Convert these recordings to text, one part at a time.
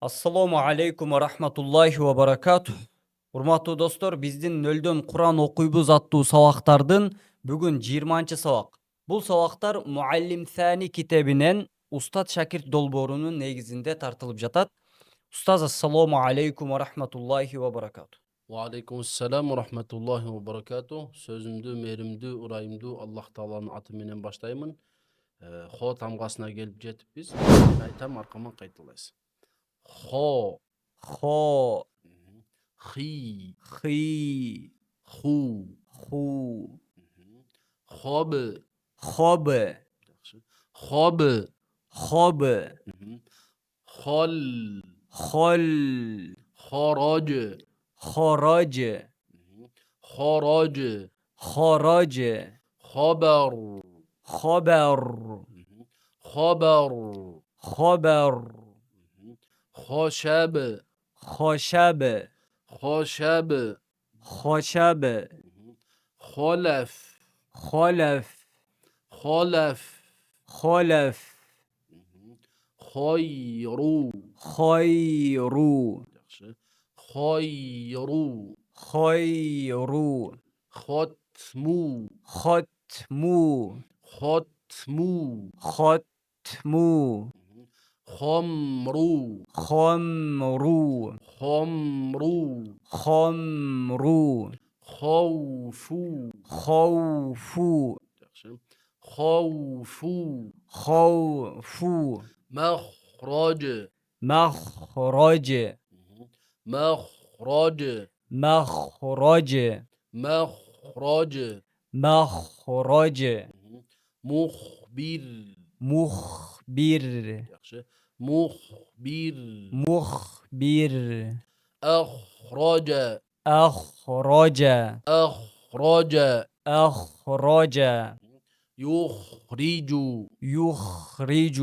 Assalomu alaykum va rahmatullohi va barakatuh. Урматтуу достор, биздин нөлдөн Куран окуйбуз аттуу сабактардын бүгүн 20-сабак. Бул сабактар Муаллим Сани китебинен Устат шакирт долбоорунун негизинде тартылып жатат. Устаз, ассалому алейкум ва рахматуллахи ва баракатуh. Wa selam ve rahmetullahi ve berekatuh. Sözümdü, merimdü, urayımdü Allah Taala'nın atı menen başlayımın. Ho tamgasına gelip jetip biz. Aytam arkaman kaytılays. Ho, Хо, hi, хи, hu, ху, hob, хобы, hob, хобы, hol, хол, horoj, хорожы, horoj, хорожы, haber, خبر، haber, خبر، hoşab, خشب، hoşab, خشب، خلف، خلف، خلف، خلف، خير، خير، خير، خير، ختم، ختم، ختم، ختم، خمر، خمر، خمر، خمر، خوف، خوف، خوف، خوف، مخرج، مخرج، مخرج، مخرج، مخرج، مخرج، مخبر، مخبر، مخبر، مخبر، أخرج، أخرج، أخرج، أخرج، يخرج، يخرج،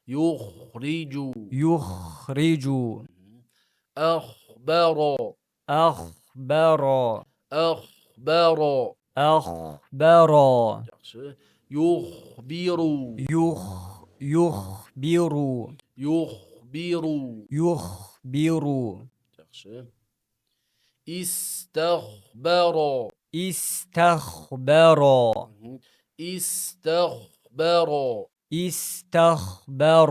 يخرج، يخرج، أخبر، أخبر، أخبر، أخبر، يخبر، يخبر، يخبر، يخبر، استخبر، استخبر، استخبر، استخبر،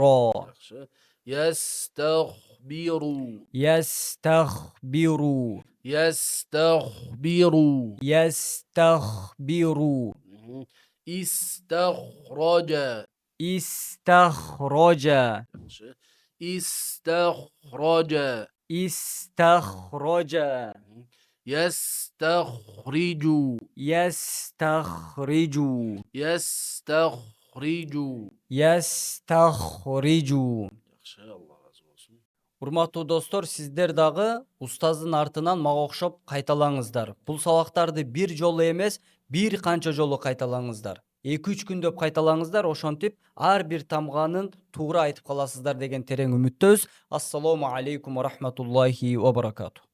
يستخبر، يستخبر، يستخبر، يستخبر، استخرج، استخرج، استخرج، استخرج، يستخرج، يستخرج، يستخرج. يستخرج. Allah razı olsun. Урматтуу достор, сиздер дагы устаздын артынан мага окшоп кайталаңыздар. Бул сабактарды бир жолу эмес, бир канча жолу кайталаңыздар. 2-3 күндөп кайталаңыздар, ошентип ар бир тамганын туура айтып каласыздар деген терең үмүттөбүз. Ассалому алейкум ва рахматуллахи ва баракатуh.